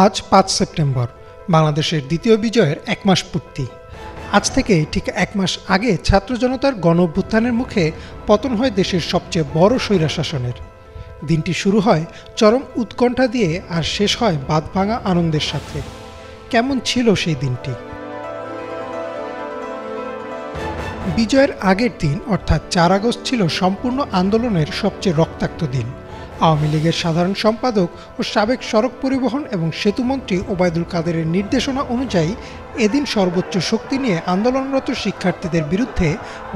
আজ ৫ সেপ্টেম্বর বাংলাদেশের দ্বিতীয় বিজয়ের এক মাস পূর্তি। আজ থেকে ঠিক এক মাস আগে ছাত্র জনতার গণ-অভ্যুত্থানের মুখে পতন হয় দেশের সবচেয়ে বড় স্বৈরশাসনের। দিনটি শুরু হয় চরম উৎকণ্ঠা দিয়ে আর শেষ হয় বাঁধভাঙা আনন্দের সাথে। কেমন ছিল সেই দিনটি? বিজয়ের আগের দিন অর্থাৎ ৪ আগস্ট ছিল সম্পূর্ণ আন্দোলনের সবচেয়ে রক্তাক্ত দিন। আওয়ামী লীগের সাধারণ সম্পাদক ও সাবেক সড়ক পরিবহন এবং সেতুমন্ত্রী ওবায়দুল কাদেরের নির্দেশনা অনুযায়ী এদিন সর্বোচ্চ শক্তি নিয়ে আন্দোলনরত শিক্ষার্থীদের বিরুদ্ধে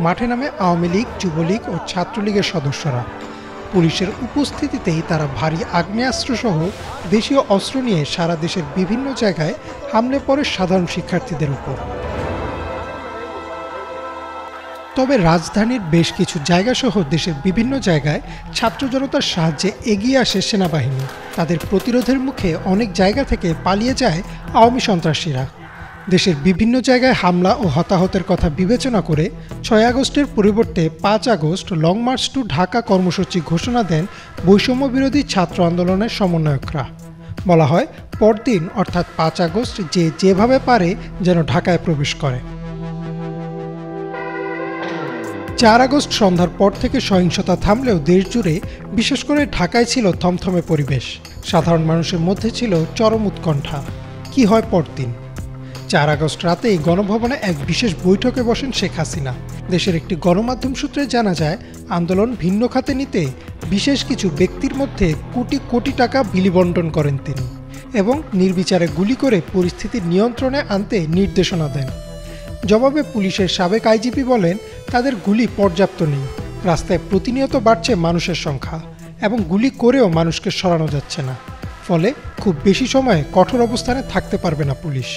মাঠে নামে আওয়ামী লীগ, যুবলীগ ও ছাত্রলীগের সদস্যরা। পুলিশের উপস্থিতিতেই তারা ভারী আগ্নেয়াস্ত্রসহ দেশীয় অস্ত্র নিয়ে সারা দেশের বিভিন্ন জায়গায় হামলে পড়ে সাধারণ শিক্ষার্থীদের উপর। তবে রাজধানীর বেশ কিছু জায়গাসহ দেশের বিভিন্ন জায়গায় ছাত্র জনতার সাহায্যে এগিয়ে আসে সেনাবাহিনী। তাদের প্রতিরোধের মুখে অনেক জায়গা থেকে পালিয়ে যায় আওয়ামী সন্ত্রাসীরা। দেশের বিভিন্ন জায়গায় হামলা ও হতাহতের কথা বিবেচনা করে ৬ আগস্টের পরিবর্তে ৫ August long march to Dhaka কর্মসূচি ঘোষণা দেন বৈষম্য বিরোধী ছাত্র আন্দোলনের সমন্বয়করা। বলা হয়, পরদিন অর্থাৎ ৫ আগস্ট যে যেভাবে পারে যেন ঢাকায় প্রবেশ করে। ৪ আগস্ট সন্ধ্যার পর থেকে সহিংসতা থামলেও দেশজুড়ে, বিশেষ করে ঢাকায় ছিল থমথমে পরিবেশ। সাধারণ মানুষের মধ্যে ছিল চরম উৎকণ্ঠা। কি হয় পরদিন? ৪ আগস্ট রাতেই গণভবনে এক বিশেষ বৈঠকে বসেন শেখ হাসিনা। দেশের একটি গণমাধ্যম সূত্রে জানা যায়, আন্দোলন ভিন্ন খাতে নিতে বিশেষ কিছু ব্যক্তির মধ্যে কোটি কোটি টাকা বিলি বণ্টন করেন তিনি এবং নির্বিচারে গুলি করে পরিস্থিতি নিয়ন্ত্রণে আনতে নির্দেশনা দেন। জবাবে পুলিশের সাবেক আইজিপি বলেন, তাদের গুলি পর্যাপ্ত নেই, রাস্তায় প্রতিনিয়ত বাড়ছে মানুষের সংখ্যা এবং গুলি করেও মানুষকে সরানো যাচ্ছে না, ফলে খুব বেশি সময় কঠোর অবস্থানে থাকতে পারবে না পুলিশ।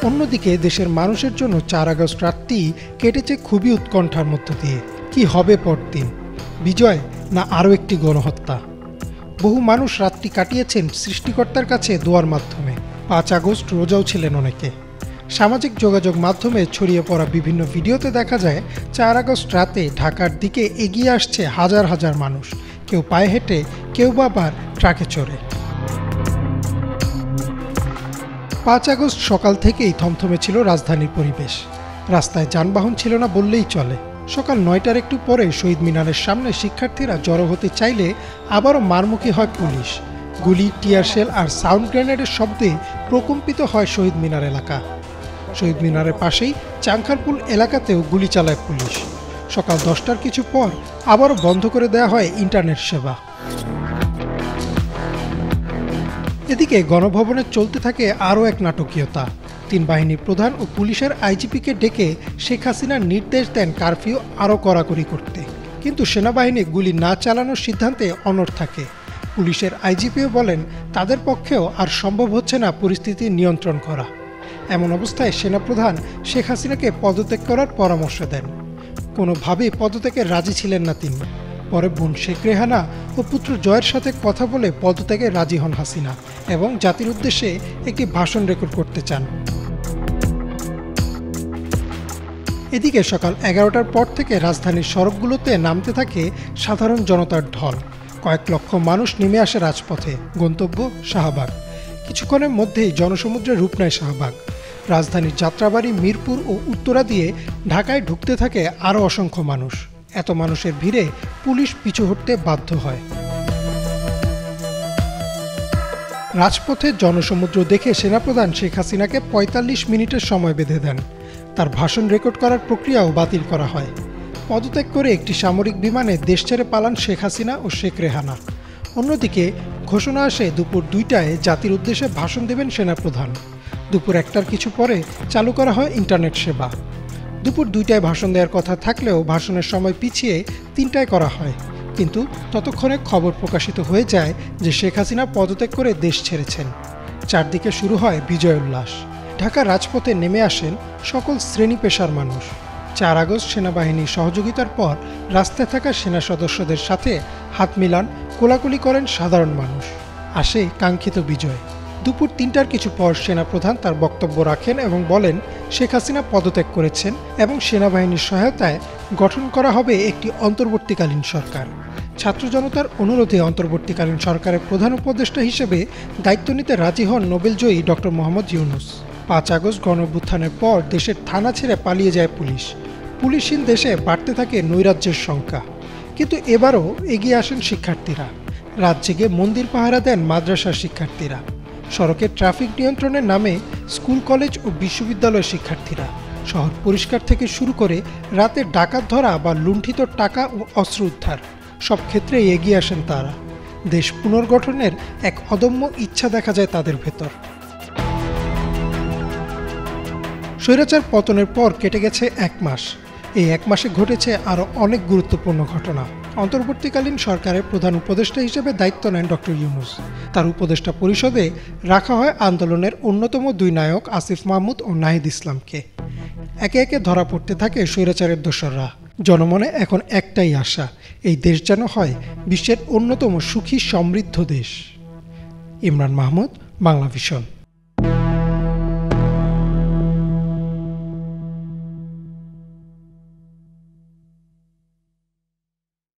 অন্যদিকে দেশের মানুষের জন্য ৪ আগস্ট রাতটি কেটেছে খুবই উৎকণ্ঠার মধ্য দিয়ে। কি হবে পরদিন? বিজয় না আরও একটি গণহত্যা? বহু মানুষ রাতটি কাটিয়েছেন সৃষ্টিকর্তার কাছে দোয়ার মাধ্যমে। ৫ আগস্ট রোজাও ছিলেন অনেকে। সামাজিক যোগাযোগ মাধ্যমে ছড়িয়ে পড়া বিভিন্ন ভিডিওতে দেখা যায় ৪ আগস্ট রাতে ঢাকার দিকে এগিয়ে আসছে হাজার হাজার মানুষ, কেউ পায়ে হেঁটে, কেউ বা আবার ট্রাকে চড়ে। ৫ আগস্ট সকাল থেকেই থমথমে ছিল রাজধানীর পরিবেশ। রাস্তায় যানবাহন ছিল না বললেই চলে। সকাল ৯টার একটু পরে শহীদ মিনারের সামনে শিক্ষার্থীরা জড়ো হতে চাইলে আবারও মারমুখী হয় পুলিশ। গুলি, টিয়ারশেল আর সাউন্ড গ্রেনেডের শব্দে প্রকম্পিত হয় শহীদ মিনার এলাকা। শহীদ মিনারের পাশেই চাংখারপুল এলাকাতেও গুলি চালায় পুলিশ। সকাল 10টার কিছু পর আবারও বন্ধ করে দেওয়া হয় ইন্টারনেট সেবা। এদিকে গণভবনে চলতে থাকে আরও এক নাটকীয়তা। ৩ বাহিনীর প্রধান ও পুলিশের আইজিপিকে ডেকে শেখ হাসিনার নির্দেশ দেন কারফিউ আরও কড়াকড়ি করতে, কিন্তু সেনাবাহিনী গুলি না চালানোর সিদ্ধান্তে অনড় থাকে। পুলিশের আইজিপিও বলেন, তাদের পক্ষেও আর সম্ভব হচ্ছে না পরিস্থিতি নিয়ন্ত্রণ করা। এমন অবস্থায় সেনাপ্রধান শেখ হাসিনাকে পদত্যাগ করার পরামর্শ দেন। কোনোভাবেই পদত্যাগে রাজি ছিলেন না তিনি। পরে বোন শেখ রেহানা ও পুত্র জয়ের সাথে কথা বলে পদত্যাগে রাজি হন হাসিনা এবং জাতির উদ্দেশ্যে একটি ভাষণ রেকর্ড করতে চান। এদিকে সকাল 11টার পর থেকে রাজধানীর সড়কগুলোতে নামতে থাকে সাধারণ জনতার ঢল। কয়েক লক্ষ মানুষ নেমে আসে রাজপথে, গন্তব্য শাহবাগ। কিছুক্ষণের মধ্যেই জনসমুদ্রে রূপ নেয় শাহবাগ। রাজধানীর যাত্রাবাড়ি, মিরপুর ও উত্তরা দিয়ে ঢাকায় ঢুকতে থাকে আরও অসংখ্য মানুষ। এত মানুষের ভিড়ে পুলিশ পিছু হটতে বাধ্য হয়। রাজপথে জনসমুদ্র দেখে সেনাপ্রধান শেখ হাসিনাকে ৪৫ মিনিটের সময় বেঁধে দেন। তার ভাষণ রেকর্ড করার প্রক্রিয়াও বাতিল করা হয়। পদত্যাগ করে একটি সামরিক বিমানে দেশ ছেড়ে পালান শেখ হাসিনা ও শেখ রেহানা। অন্যদিকে ঘোষণা আসে দুপুর ২টায় জাতির উদ্দেশ্যে ভাষণ দেবেন সেনাপ্রধান। দুপুর ১টার কিছু পরে চালু করা হয় ইন্টারনেট সেবা। দুপুর ২টায় ভাষণ দেওয়ার কথা থাকলেও ভাষণের সময় পিছিয়ে ৩টায় করা হয়, কিন্তু ততক্ষণে খবর প্রকাশিত হয়ে যায় যে শেখ হাসিনা পদত্যাগ করে দেশ ছেড়েছেন। চারদিকে শুরু হয় বিজয় উল্লাস। ঢাকার রাজপথে নেমে আসেন সকল শ্রেণী পেশার মানুষ। ৪ আগস্ট সেনাবাহিনীর সহযোগিতার পর রাস্তায় থাকা সেনা সদস্যদের সাথে হাত মিলান, কোলাকুলি করেন সাধারণ মানুষ। আসে কাঙ্ক্ষিত বিজয়। দুপুর ৩টার কিছু পর সেনাপ্রধান তার বক্তব্য রাখেন এবং বলেন, শেখ হাসিনা পদত্যাগ করেছেন এবং সেনাবাহিনীর সহায়তায় গঠন করা হবে একটি অন্তর্বর্তীকালীন সরকার। ছাত্র জনতার অনুরোধে অন্তর্বর্তীকালীন সরকারের প্রধান উপদেষ্টা হিসেবে দায়িত্ব নিতে রাজি হন নোবেলজয়ী ডক্টর মোহাম্মদ ইউনূস। ৫ আগস্ট গণঅভ্যুত্থানের পর দেশের থানা ছেড়ে পালিয়ে যায় পুলিশ। পুলিশহীন দেশে বাড়তে থাকে নৈরাজ্যের সংখ্যা। কিন্তু এবারও এগিয়ে আসেন শিক্ষার্থীরা। রাত জেগে মন্দির পাহারা দেন মাদ্রাসার শিক্ষার্থীরা। সড়কে ট্রাফিক নিয়ন্ত্রণের নামে স্কুল, কলেজ ও বিশ্ববিদ্যালয়ের শিক্ষার্থীরা। শহর পরিষ্কার থেকে শুরু করে রাতে ডাকাত ধরা বা লুণ্ঠিত টাকা ও অস্ত্র উদ্ধার, সব ক্ষেত্রেই এগিয়ে আসেন তারা। দেশ পুনর্গঠনের এক অদম্য ইচ্ছা দেখা যায় তাদের ভেতর। স্বৈরাচার পতনের পর কেটে গেছে ১ মাস। এই ১ মাসে ঘটেছে আরও অনেক গুরুত্বপূর্ণ ঘটনা। অন্তর্বর্তীকালীন সরকারের প্রধান উপদেষ্টা হিসেবে দায়িত্ব নেন ডক্টর ইউনূস। তার উপদেষ্টা পরিষদে রাখা হয় আন্দোলনের অন্যতম ২ নায়ক আসিফ মাহমুদ ও নাহিদ ইসলামকে। একে একে ধরা পড়তে থাকে স্বৈরাচারের দোসররা। জনমনে এখন একটাই আশা, এই দেশ যেন হয় বিশ্বের অন্যতম সুখী সমৃদ্ধ দেশ। ইমরান মাহমুদ, বাংলা ভিশন।